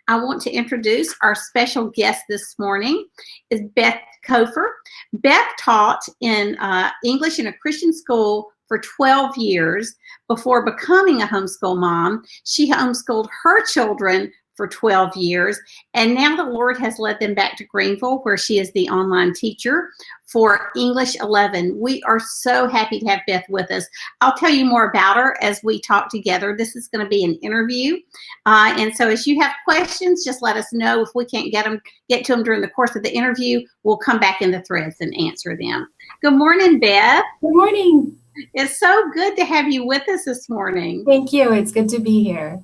I want to introduce our special guest this morning is Beth Cofer. Beth taught in English in a Christian school for 12 years before becoming a homeschool mom. She homeschooled her children for 12 years, and now the Lord has led them back to Greenville, where she is the online teacher for English 11. We are so happy to have Beth with us. I'll tell you more about her as we talk together. This is going to be an interview, and so as you have questions, just let us know. If we can't get to them during the course of the interview, we'll come back in the threads and answer them. Good morning, Beth. Good morning. It's so good to have you with us this morning. Thank you. It's good to be here.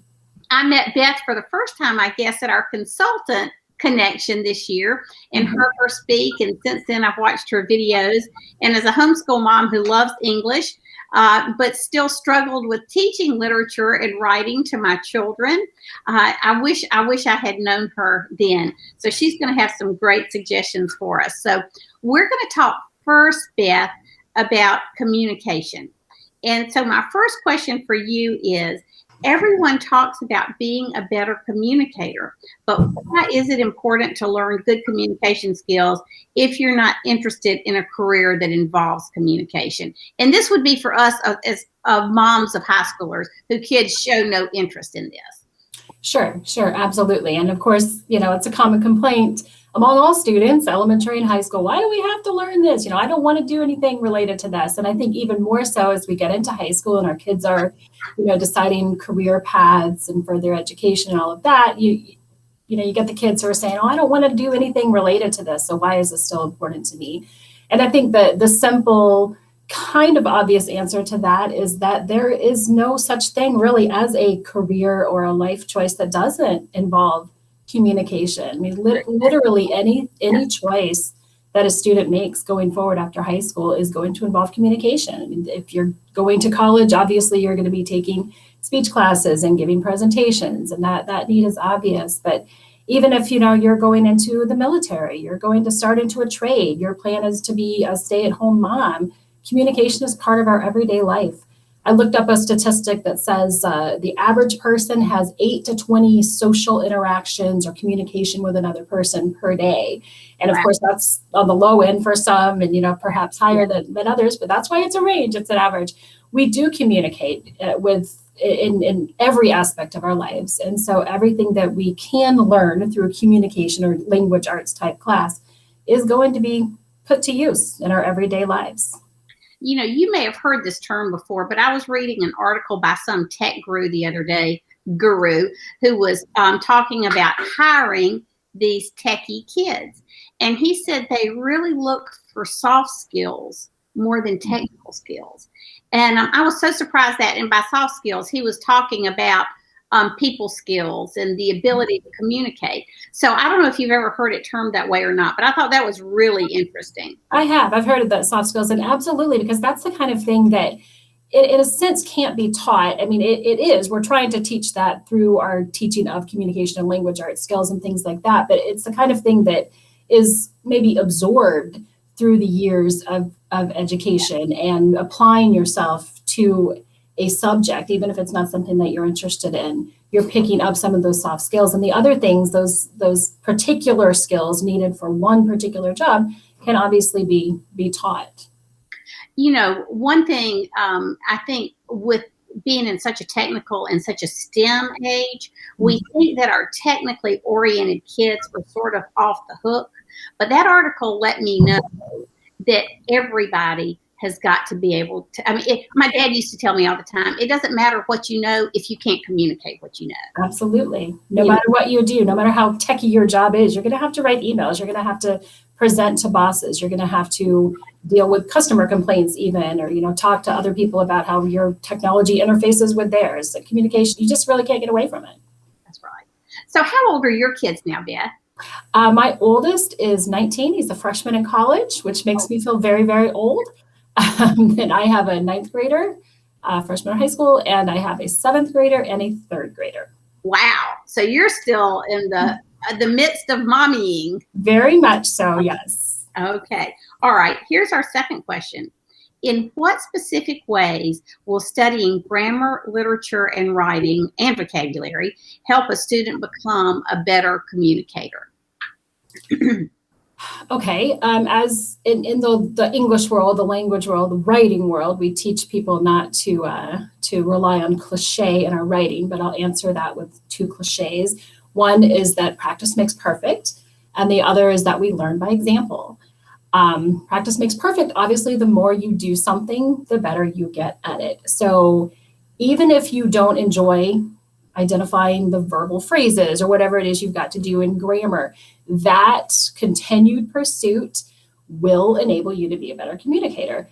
I met Beth for the first time, I guess, at our consultant connection this year and heard her speak. And since then, I've watched her videos. And as a homeschool mom who loves English, but still struggled with teaching literature and writing to my children, I wish I had known her then. So she's going to have some great suggestions for us. So we're going to talk first, Beth, about communication. And so my first question for you is, everyone talks about being a better communicator, but why is it important to learn good communication skills if you're not interested in a career that involves communication? And this would be for us as moms of high schoolers whose kids show no interest in this. Sure, absolutely. And of course, it's a common complaint among all students, elementary and high school. Why do we have to learn this? I don't want to do anything related to this. And I think even more so as we get into high school and our kids are, deciding career paths and further education and all of that, you get the kids who are saying, oh, I don't want to do anything related to this. So why is this still important to me? And I think that the simple kind of obvious answer to that is that there is no such thing really as a career or a life choice that doesn't involve communication. I mean, literally any choice that a student makes going forward after high school is going to involve communication. I mean, if you're going to college, obviously you're going to be taking speech classes and giving presentations, and that need is obvious. But even if you're going into the military, you're going to start into a trade, your plan is to be a stay-at-home mom, communication is part of our everyday life. I looked up a statistic that says the average person has 8 to 20 social interactions or communication with another person per day. And of course, that's on the low end for some and, perhaps higher than others, but that's why it's a range, it's an average. We do communicate in every aspect of our lives. And so everything that we can learn through a communication or language arts type class is going to be put to use in our everyday lives. You may have heard this term before, but I was reading an article by some tech guru the other day, who was talking about hiring these techie kids. And he said they really look for soft skills more than technical skills. And I was so surprised that, and by soft skills, he was talking about people skills and the ability to communicate. So I don't know if you've ever heard it termed that way or not, but I thought that was really interesting. I have. I've heard of that soft skills, and absolutely, because that's the kind of thing that in a sense can't be taught. I mean, it is. We're trying to teach that through our teaching of communication and language arts skills and things like that. But it's the kind of thing that is maybe absorbed through the years of education and applying yourself to a subject, even if it's not something that you're interested in, you're picking up some of those soft skills. And the other things, those particular skills needed for one particular job can obviously be taught. One thing I think with being in such a technical and such a STEM age, we think that our technically oriented kids are sort of off the hook. But that article let me know that everybody has got to be able to, my dad used to tell me all the time, it doesn't matter what you know if you can't communicate what you know. Absolutely. No matter what you do, no matter how techie your job is, you're going to have to write emails. You're going to have to present to bosses. You're going to have to deal with customer complaints even, or, talk to other people about how your technology interfaces with theirs. So communication, you just really can't get away from it. That's right. So how old are your kids now, Beth? My oldest is 19. He's a freshman in college, which makes me feel very, very old. And I have a ninth grader, freshman in high school, and I have a seventh grader and a third grader. Wow. So you're still in the midst of mommying. Very much so, yes. Okay. All right. Here's our second question. in what specific ways will studying grammar, literature, and writing and vocabulary help a student become a better communicator? Okay, as in the English world, the language world, the writing world, we teach people not to rely on cliche in our writing, but I'll answer that with two cliches. One is that practice makes perfect, and the other is that we learn by example. Practice makes perfect. Obviously, the more you do something, the better you get at it. So even if you don't enjoy identifying the verbal phrases or whatever it is you've got to do in grammar, that continued pursuit will enable you to be a better communicator.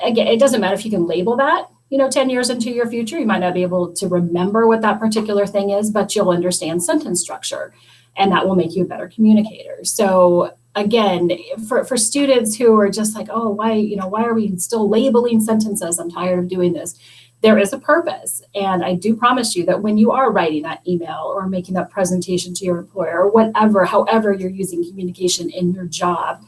Again, it doesn't matter if you can label that, 10 years into your future, you might not be able to remember what that particular thing is, but you'll understand sentence structure, and that will make you a better communicator. So again, for students who are just like, oh, why are we still labeling sentences? I'm tired of doing this. There is a purpose. And I do promise you that when you are writing that email or making that presentation to your employer or whatever, however you're using communication in your job,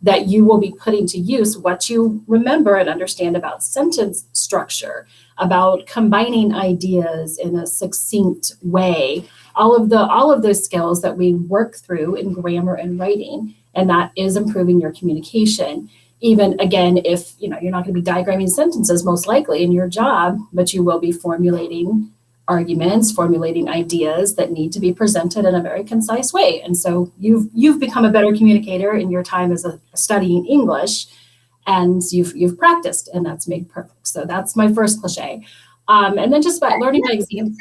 that you will be putting to use what you remember and understand about sentence structure, about combining ideas in a succinct way, all of those skills that we work through in grammar and writing, and that is improving your communication. Even again, if you're not going to be diagramming sentences most likely in your job, but you will be formulating arguments, formulating ideas that need to be presented in a very concise way. And so you've become a better communicator in your time as studying English, and you've practiced, and that's made perfect. So that's my first cliche. And then just about learning by example.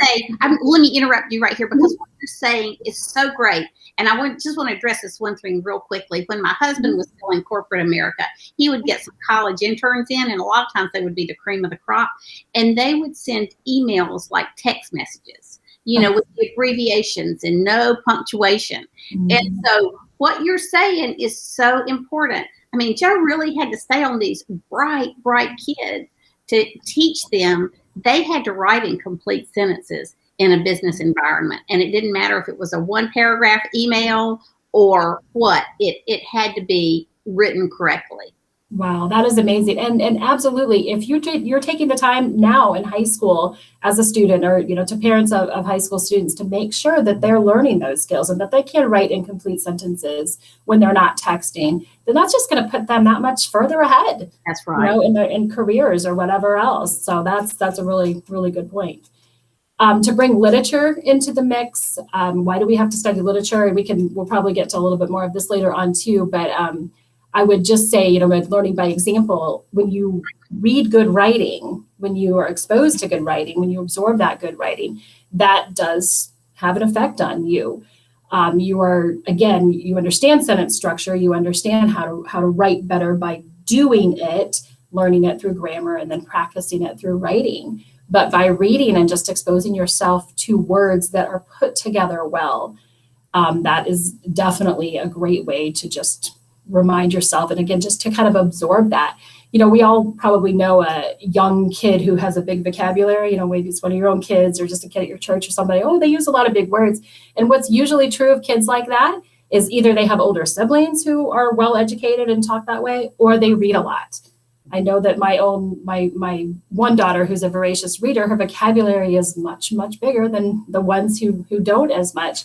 Let me interrupt you right here, because what you're saying is so great. And I just want to address this one thing real quickly. When my husband was still in corporate America, he would get some college interns in, and a lot of times they would be the cream of the crop, and they would send emails like text messages, with the abbreviations and no punctuation. Mm-hmm. And so what you're saying is so important. I mean, Joe really had to stay on these bright kids to teach them. They had to write in complete sentences in a business environment. And it didn't matter if it was a one paragraph email or what, it had to be written correctly. Wow, that is amazing. And absolutely, if you're taking the time now in high school as a student, or to parents of high school students, to make sure that they're learning those skills and that they can write in complete sentences when they're not texting, then that's just going to put them that much further ahead. That's right. In careers or whatever else. So that's a really, really good point. To bring literature into the mix, why do we have to study literature? And we'll probably get to a little bit more of this later on too, but I would just say, learning by example, when you read good writing, when you are exposed to good writing, when you absorb that good writing, that does have an effect on you. You understand sentence structure, you understand how to write better by doing it, learning it through grammar, and then practicing it through writing. But by reading and just exposing yourself to words that are put together well, that is definitely a great way to just remind yourself. And again, just to kind of absorb that. We all probably know a young kid who has a big vocabulary, maybe it's one of your own kids or just a kid at your church or somebody. Oh, they use a lot of big words. And what's usually true of kids like that is either they have older siblings who are well educated and talk that way, or they read a lot. I know that my one daughter, who's a voracious reader, her vocabulary is much, much bigger than the ones who don't as much.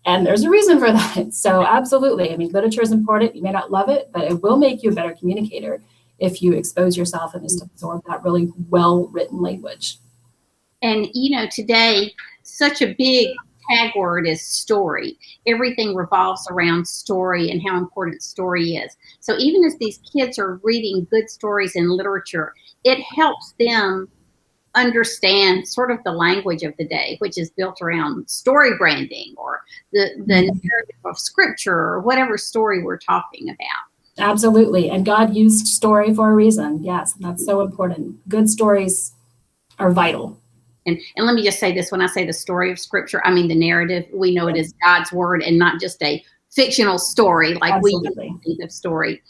And there's a reason for that. So absolutely. I mean, literature is important. You may not love it, but it will make you a better communicator if you expose yourself and just absorb that really well-written language. And, today, such a big tag word is story. Everything revolves around story and how important story is. So even as these kids are reading good stories in literature, it helps them understand sort of the language of the day, which is built around story branding or the narrative of scripture or whatever story we're talking about. Absolutely. And God used story for a reason. Yes, and that's so important. Good stories are vital. And let me just say this, when I say the story of scripture, I mean the narrative. We know it is God's word and not just a fictional story like Absolutely. We think of story.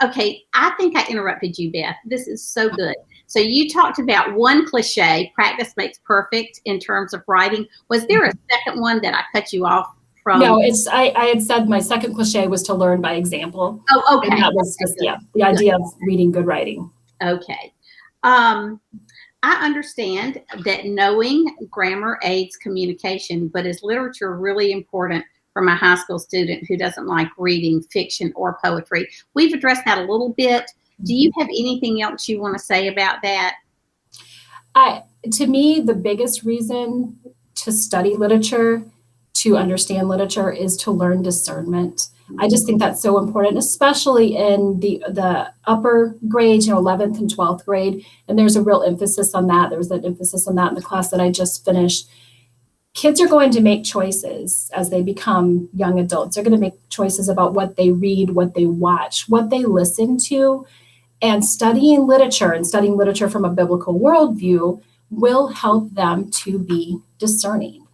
Okay, I think I interrupted you, Beth. This is so good. So you talked about one cliche, practice makes perfect, in terms of writing. Was there a second one that I cut you off from? No, I had said my second cliche was to learn by example. Oh, okay. And that was just, the idea of reading good writing. Okay. Um, I understand that knowing grammar aids communication, but is literature really important for my high school student who doesn't like reading fiction or poetry? We've addressed that a little bit. Do you have anything else you want to say about that? To me, the biggest reason to study literature, to understand literature, is to learn discernment. I just think that's so important, especially in the upper grades, 11th and 12th grade. And there's a real emphasis on that. There was an emphasis on that in the class that I just finished. Kids are going to make choices as they become young adults. They're going to make choices about what they read, what they watch, what they listen to. And studying literature from a biblical worldview will help them to be discerning.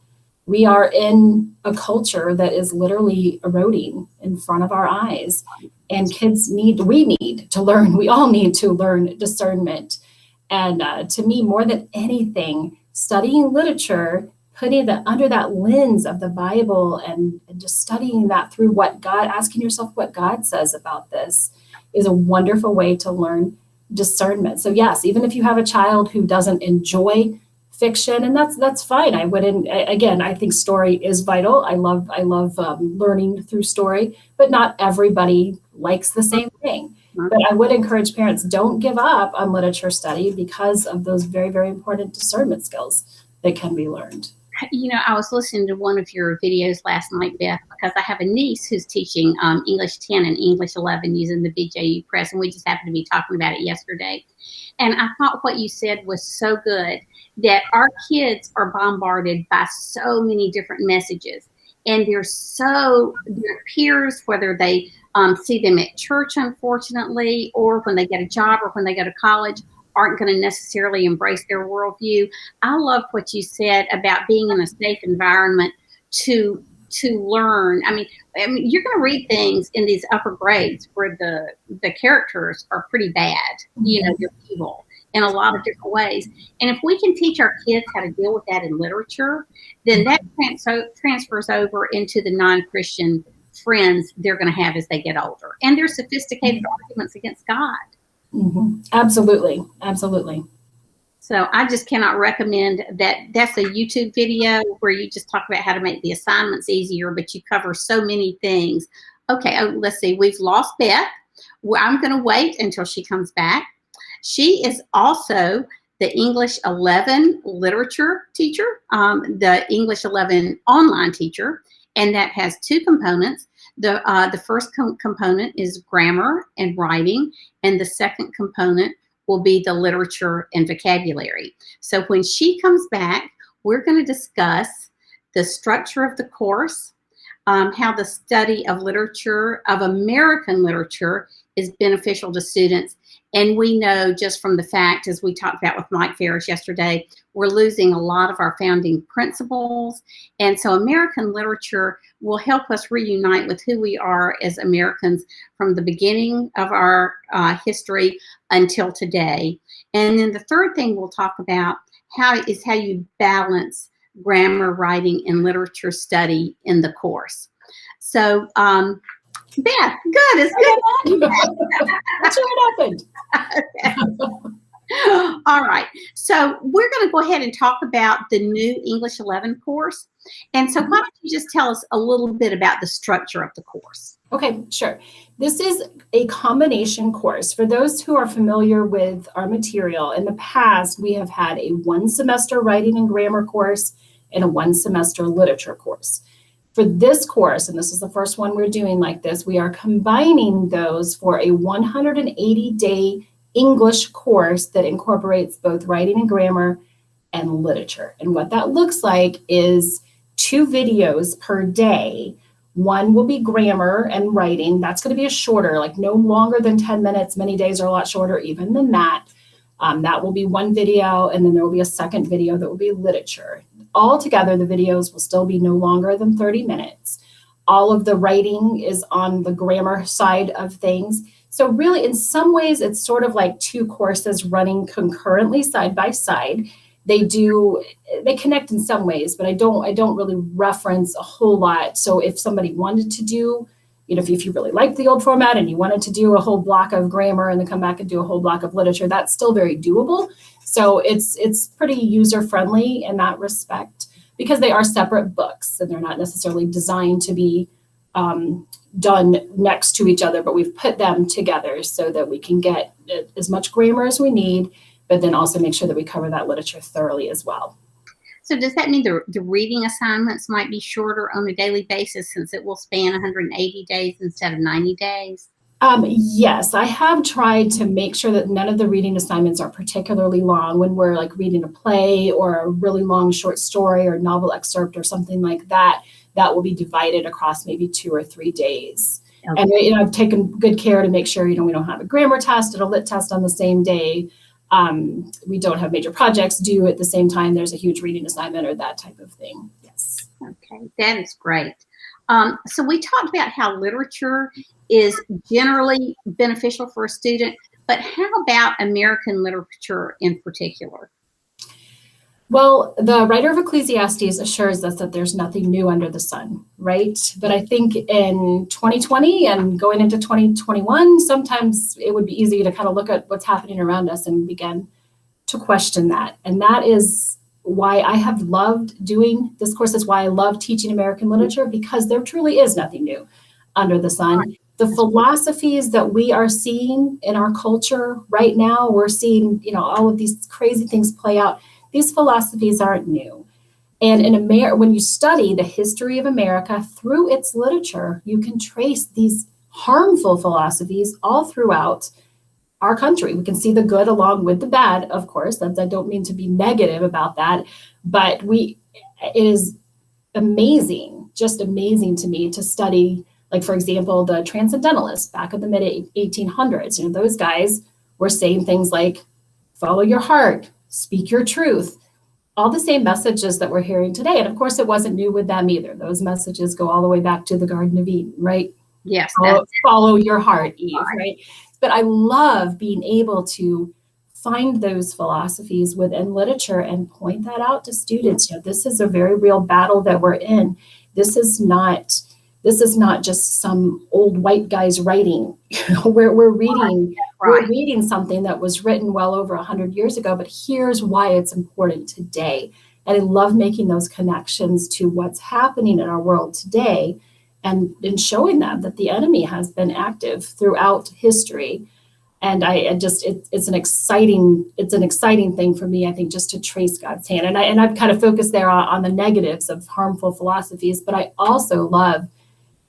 We are in a culture that is literally eroding in front of our eyes. And we need to learn, we all need to learn discernment. And to me, more than anything, studying literature, putting that under that lens of the Bible and just studying that through asking yourself what God says about this, is a wonderful way to learn discernment. So yes, even if you have a child who doesn't enjoy fiction, and that's fine. I think story is vital. I love learning through story, but not everybody likes the same thing. But I would encourage parents, don't give up on literature study because of those very, very important discernment skills that can be learned. I was listening to one of your videos last night, Beth, because I have a niece who's teaching English 10 and English 11 using the BJU Press, and we just happened to be talking about it yesterday. And I thought what you said was so good, that our kids are bombarded by so many different messages. And their peers, whether they see them at church, unfortunately, or when they get a job or when they go to college, aren't going to necessarily embrace their worldview. I love what you said about being in a safe environment to learn. I mean, you're going to read things in these upper grades where the characters are pretty bad. They're evil in a lot of different ways. And if we can teach our kids how to deal with that in literature, then that transfers over into the non-Christian friends they're going to have as they get older. And they're sophisticated arguments against God. Mm-hmm. Absolutely. Absolutely. So I just cannot recommend that. That's a YouTube video where you just talk about how to make the assignments easier, but you cover so many things. Okay, let's see. We've lost Beth. I'm going to wait until she comes back. She is also the English 11 literature teacher, the English 11 online teacher, and that has two components. The first component is grammar and writing, and the second component will be the literature and vocabulary. So when she comes back, we're going to discuss the structure of the course, how the study of literature, of American literature, is beneficial to students. And we know just from the fact, as we talked about with Mike Ferris yesterday, we're losing a lot of our founding principles. And so American literature will help us reunite with who we are as Americans from the beginning of our history until today. And then the third thing we'll talk about how you balance grammar, writing, and literature study in the course. So, Beth, good. It's good. That's what happened. All right. So we're going to go ahead and talk about the new English 11 course. And so why don't you just tell us a little bit about the structure of the course? Okay, sure. This is a combination course. For those who are familiar with our material, in the past, we have had a 1-semester writing and grammar course and a 1-semester literature course. For this course, and this is the first one we're doing like this, we are combining those for a 180-day English course that incorporates both writing and grammar and literature. And what that looks like is 2 videos per day. One will be grammar and writing. That's going to be a shorter, like no longer than 10 minutes. Many days are a lot shorter even than that. That will be one video, and then there will be a second video that will be literature. Altogether, the videos will still be no longer than 30 minutes. All of the writing is on the grammar side of things. So really, in some ways, it's sort of like 2 courses running concurrently side by side. They connect in some ways, but I don't really reference a whole lot. So if somebody wanted to do, if you really liked the old format and you wanted to do a whole block of grammar and then come back and do a whole block of literature, that's still very doable. So it's pretty user-friendly in that respect, because they are separate books and they're not necessarily designed to be done next to each other, but we've put them together so that we can get as much grammar as we need, but then also make sure that we cover that literature thoroughly as well. So does that mean the reading assignments might be shorter on a daily basis, since it will span 180 days instead of 90 days? Yes, I have tried to make sure that none of the reading assignments are particularly long. When we're like reading a play or a really long short story or novel excerpt or something like that, that will be divided across maybe 2 or 3 days. Okay. And I've taken good care to make sure, we don't have a grammar test and a lit test on the same day. We don't have major projects due at the same time. There's a huge reading assignment or that type of thing. Yes. Okay, that is great. So we talked about how literature is generally beneficial for a student, but how about American literature in particular? Well, the writer of Ecclesiastes assures us that there's nothing new under the sun, right? But I think in 2020 and going into 2021, sometimes it would be easy to kind of look at what's happening around us and begin to question that. And that is why I have loved doing this course, is why I love teaching American literature, because there truly is nothing new under the sun. The philosophies that we are seeing in our culture right now, we're seeing, all of these crazy things play out. These philosophies aren't new. And when you study the history of America through its literature, you can trace these harmful philosophies all throughout our country. We can see the good along with the bad, of course. I don't mean to be negative about that, but it is amazing, just amazing to me to study, like, for example, the Transcendentalists back in the mid-1800s. Those guys were saying things like, follow your heart, speak your truth, all the same messages that we're hearing today. And of course, it wasn't new with them either. Those messages go all the way back to the Garden of Eden, right? Yes. Follow your heart, Eve, right? But I love being able to find those philosophies within literature and point that out to students. This is a very real battle that we're in. This is not just some old white guy's writing. We're reading We're reading something that was written well over 100 years ago, but here's why it's important today. And I love making those connections to what's happening in our world today, and showing them that the enemy has been active throughout history. And it's an exciting thing for me, I think, just to trace God's hand. And I've kind of focused there on the negatives of harmful philosophies, but I also love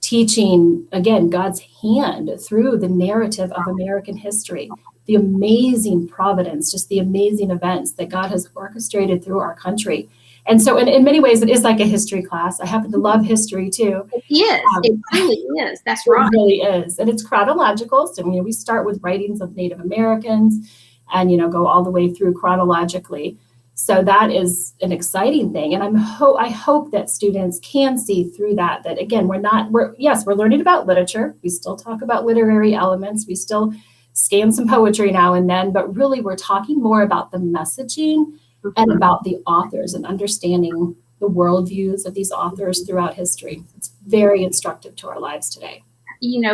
teaching, again, God's hand through the narrative of American history, the amazing providence, just the amazing events that God has orchestrated through our country. And so in many ways, it is like a history class. I happen to love history too. It is. It really is. That's right. It really is. And it's chronological. So we start with writings of Native Americans and, go all the way through chronologically. So that is an exciting thing. And I hope that students can see through that again, we're learning about literature. We still talk about literary elements. We still scan some poetry now and then, but really we're talking more about the messaging and about the authors and understanding the worldviews of these authors throughout history. It's very instructive to our lives today.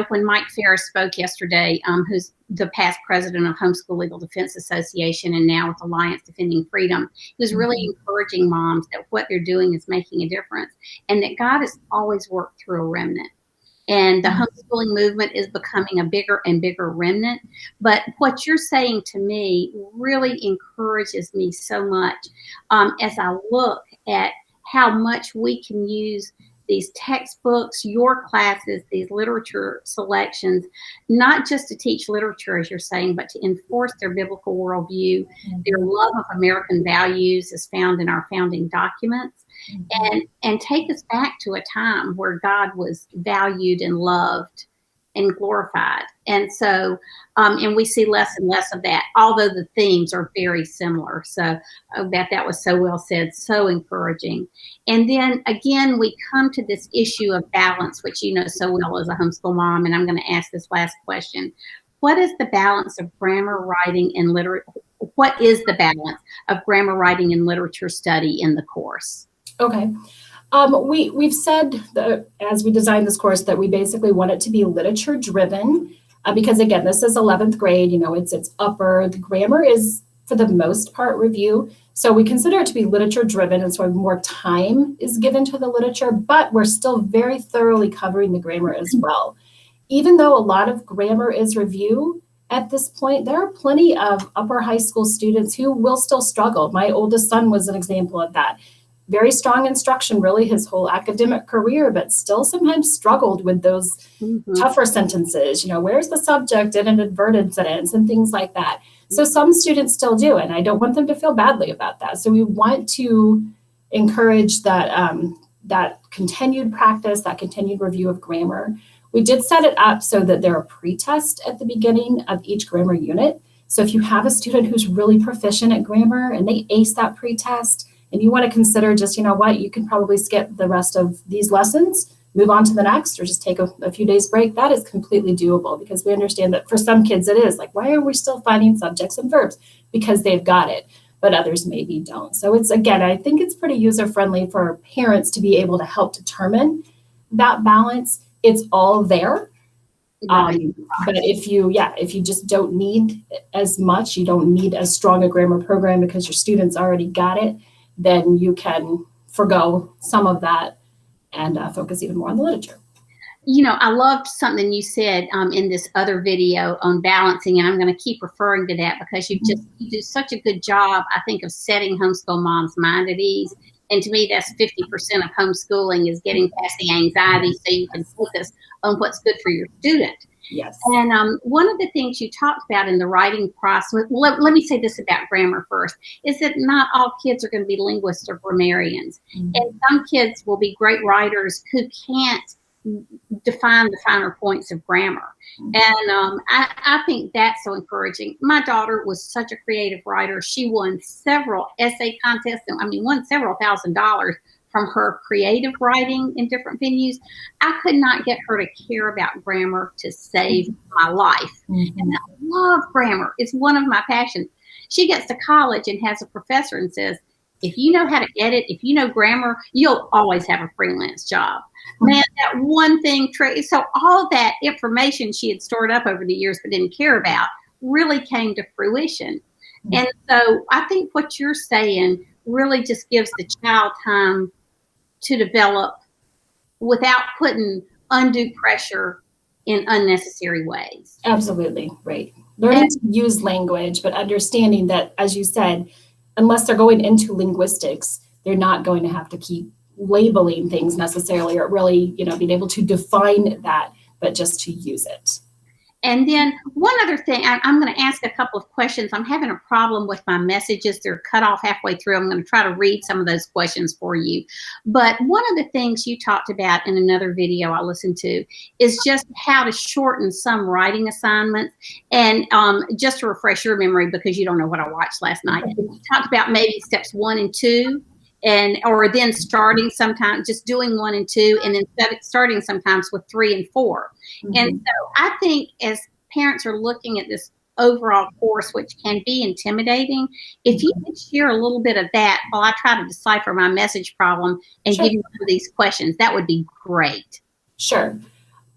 When Mike Ferris spoke yesterday, who's the past president of Homeschool Legal Defense Association and now with Alliance Defending Freedom, he was really encouraging moms that what they're doing is making a difference, and that God has always worked through a remnant. And the homeschooling movement is becoming a bigger and bigger remnant. But what you're saying to me really encourages me so much as I look at how much we can use these textbooks, your classes, these literature selections, not just to teach literature, as you're saying, but to enforce their biblical worldview. Their love of American values is found in our founding documents. And take us back to a time where God was valued and loved and glorified. And so, and we see less and less of that, although the themes are very similar. So Beth, that was so well said, so encouraging. And then again, we come to this issue of balance, which you know so well as a homeschool mom. And I'm going to ask this last question. What is the balance of grammar, writing, and literature? What is the balance of grammar, writing, and literature study in the course? Okay. We've said that as we designed this course that we basically want it to be literature driven, because again, this is 11th grade, it's upper. The grammar is for the most part review. So we consider it to be literature driven, and so more time is given to the literature, but we're still very thoroughly covering the grammar as well. Even though a lot of grammar is review at this point, there are plenty of upper high school students who will still struggle. My oldest son was an example of that. Very strong instruction, really his whole academic career, but still sometimes struggled with those tougher sentences. Where's the subject in an adverted sentence and things like that. So some students still do, and I don't want them to feel badly about that. So we want to encourage that, that continued practice, that continued review of grammar. We did set it up so that there are pre-tests at the beginning of each grammar unit. So if you have a student who's really proficient at grammar and they ace that pre-test, and you want to consider just, you can probably skip the rest of these lessons, move on to the next, or just take a few days break. That is completely doable, because we understand that for some kids it is like, why are we still finding subjects and verbs? Because they've got it, but others maybe don't. So it's, again, I think it's pretty user-friendly for parents to be able to help determine that balance. It's all there. But if you just don't need as much, you don't need as strong a grammar program because your students already got it, then you can forgo some of that and focus even more on the literature. I loved something you said in this other video on balancing, and I'm going to keep referring to that because you do such a good job, I think, of setting homeschool moms' mind at ease. And to me, that's 50% of homeschooling is getting past the anxiety so you can focus on what's good for your student. Yes. And one of the things you talked about in the writing process, let me say this about grammar first, is that not all kids are going to be linguists or grammarians. And some kids will be great writers who can't define the finer points of grammar. And I think that's so encouraging. My daughter was such a creative writer. She won several essay contests, won several $1,000s from her creative writing in different venues. I could not get her to care about grammar to save my life. And I love grammar. It's one of my passions. She gets to college and has a professor and says, if you know how to edit, if you know grammar, you'll always have a freelance job. Man, that one thing, so all that information she had stored up over the years but didn't care about really came to fruition. And so I think what you're saying really just gives the child time to develop without putting undue pressure in unnecessary ways. Absolutely, right. Learning to use language, but understanding that, as you said, unless they're going into linguistics, they're not going to have to keep labeling things necessarily, or really, being able to define that, but just to use it. And then one other thing, I'm going to ask a couple of questions. I'm having a problem with my messages. They're cut off halfway through. I'm going to try to read some of those questions for you. But one of the things you talked about in another video I listened to is just how to shorten some writing assignments. And just to refresh your memory, because you don't know what I watched last night, you talked about maybe steps 1 and 2. Or then starting sometimes just doing 1 and 2, and then starting sometimes with 3 and 4. And so I think as parents are looking at this overall course, which can be intimidating, if you could share a little bit of that while I try to decipher my message problem and give you some of these questions, that would be great. Sure.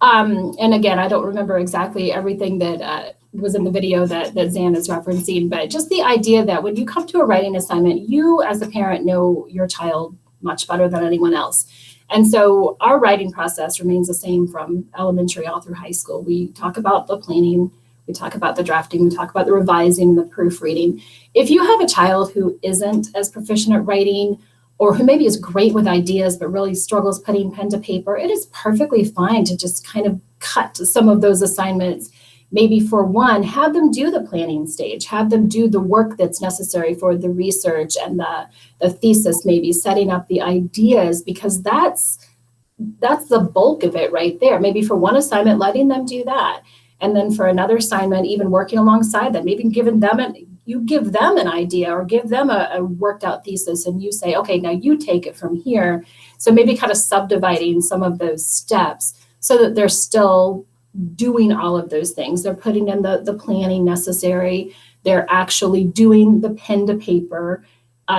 And again, I don't remember exactly everything that was in the video that Zan is referencing, but just the idea that when you come to a writing assignment, you as a parent know your child much better than anyone else. And so our writing process remains the same from elementary all through high school. We talk about the planning, we talk about the drafting, we talk about the revising, the proofreading. If you have a child who isn't as proficient at writing, or who maybe is great with ideas but really struggles putting pen to paper, it is perfectly fine to just kind of cut some of those assignments. Maybe for one, have them do the planning stage, have them do the work that's necessary for the research and the thesis, maybe setting up the ideas, because that's the bulk of it right there. Maybe for one assignment, letting them do that. And then for another assignment, even working alongside them, maybe you give them an idea or give them a worked out thesis, and you say, okay, now you take it from here. So maybe kind of subdividing some of those steps so that they're still doing all of those things. They're putting in the planning necessary. They're actually doing the pen to paper.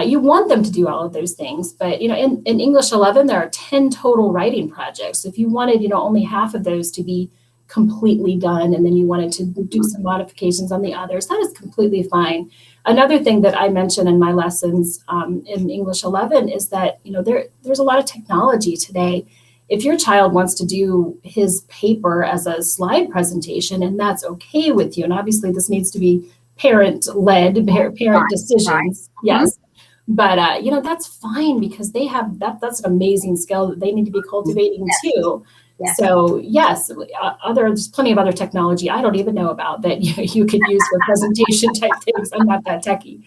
You want them to do all of those things, but in English 11, there are 10 total writing projects. If you wanted, only half of those to be completely done, and then you wanted to do some modifications on the others, that is completely fine. Another thing that I mention in my lessons in English 11 is that, there's a lot of technology today. If your child wants to do his paper as a slide presentation, and that's okay with you, and obviously this needs to be parent-led, parent decisions, right. Yes. But, that's fine, because they have that's an amazing skill that they need to be cultivating too. Yes. So yes, there's plenty of other technology I don't even know about that you could use for presentation type things. I'm not that techie.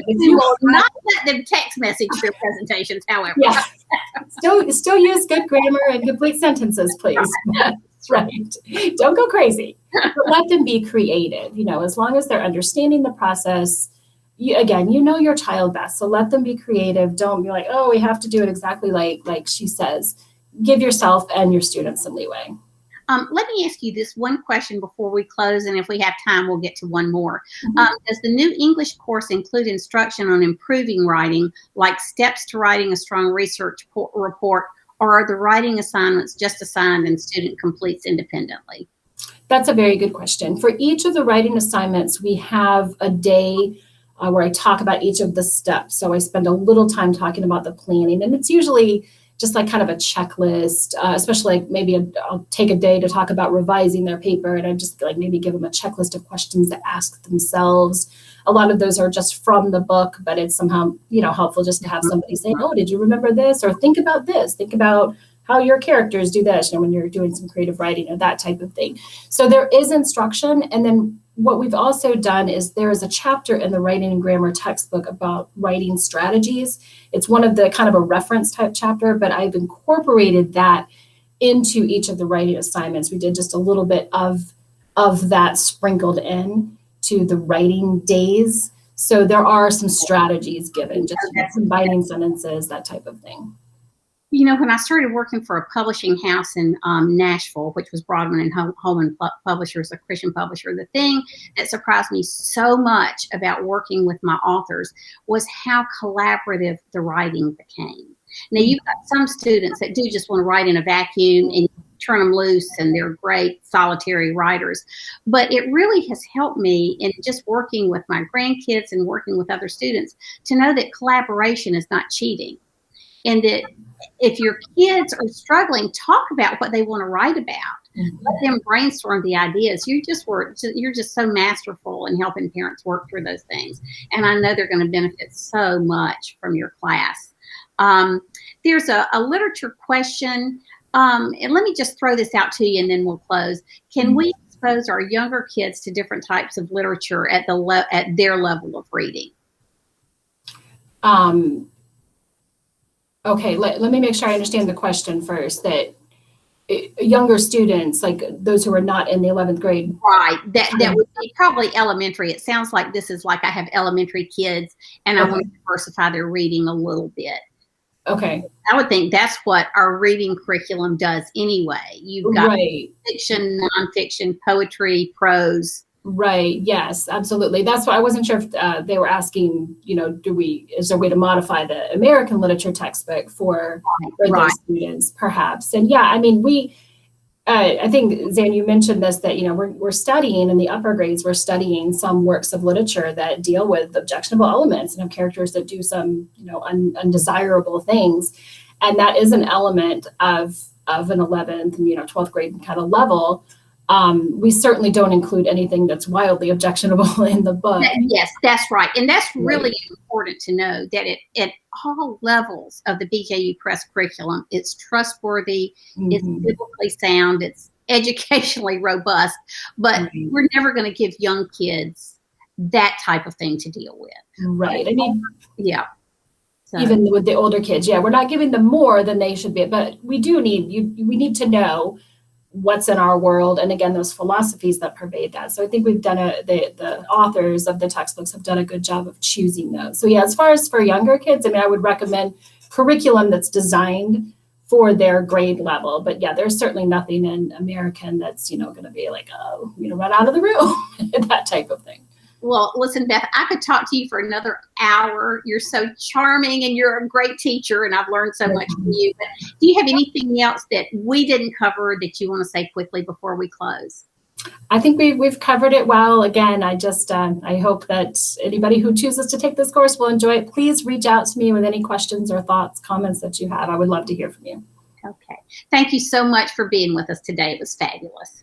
You will not let them text message their presentations, however. Yeah. Still use good grammar and complete sentences, please. That's right. Don't go crazy. But let them be creative. As long as they're understanding the process. Your child best. So let them be creative. Don't be like, oh, we have to do it exactly like she says. Give yourself and your students some leeway. Let me ask you this one question before we close, and if we have time, we'll get to one more. Does the new English course include instruction on improving writing, like steps to writing a strong research report, or are the writing assignments just assigned and student completes independently? That's a very good question. For each of the writing assignments, we have a day where I talk about each of the steps. So I spend a little time talking about the planning, and it's usually just like kind of a checklist, especially like maybe I'll take a day to talk about revising their paper, and I just like maybe give them a checklist of questions to ask themselves. A lot of those are just from the book, but it's somehow, helpful just to have somebody say, oh, did you remember this? Or think about this. Think about how your characters do this, when you're doing some creative writing or that type of thing. So there is instruction. And then what we've also done is there is a chapter in the writing and grammar textbook about writing strategies. It's one of the kind of a reference type chapter, but I've incorporated that into each of the writing assignments. We did just a little bit of that sprinkled in to the writing days. So there are some strategies given, just combining sentences, that type of thing. When I started working for a publishing house in Nashville, which was Broadman and Holman Publishers, a Christian publisher, the thing that surprised me so much about working with my authors was how collaborative the writing became. Now, you've got some students that do just want to write in a vacuum and turn them loose, and they're great solitary writers. But it really has helped me in just working with my grandkids and working with other students to know that collaboration is not cheating. And that if your kids are struggling, talk about what they want to write about. Let them brainstorm the ideas. You're just so masterful in helping parents work through those things. And I know they're going to benefit so much from your class. There's a literature question. And let me just throw this out to you and then we'll close. Can we expose our younger kids to different types of literature at their level of reading? Okay, let me make sure I understand the question first, that younger students, like those who are not in the 11th grade. Right, that would be probably elementary. It sounds like this is like I have elementary kids and I want to diversify their reading a little bit. Okay. I would think that's what our reading curriculum does anyway. You've got fiction, nonfiction, poetry, prose. Right. Yes, absolutely. That's why I wasn't sure if they were asking, is there a way to modify the American literature textbook for those students, perhaps? And yeah, I mean, I think, Zan, you mentioned this, that, we're studying in the upper grades, we're studying some works of literature that deal with objectionable elements and have characters that do some, undesirable things. And that is an element of an 11th and, 12th grade kind of level. We certainly don't include anything that's wildly objectionable in the book. Yes, that's right. And that's really important to know, that at all levels of the BKU Press curriculum, it's trustworthy, it's biblically sound, it's educationally robust, but we're never going to give young kids that type of thing to deal with. Right. I mean, yeah. So. Even with the older kids, we're not giving them more than they should be, but we need to know what's in our world, and again, those philosophies that pervade that. So I think we've done the authors of the textbooks have done a good job of choosing those. So as far as for younger kids, I mean, I would recommend curriculum that's designed for their grade level. But there's certainly nothing in American that's going to be like, run out of the room, that type of thing. Well, listen, Beth, I could talk to you for another hour. You're so charming and you're a great teacher, and I've learned so much from you. But do you have anything else that we didn't cover that you want to say quickly before we close? I think we've covered it well. Again, I just I hope that anybody who chooses to take this course will enjoy it. Please reach out to me with any questions or thoughts, comments that you have. I would love to hear from you. Okay. Thank you so much for being with us today. It was fabulous.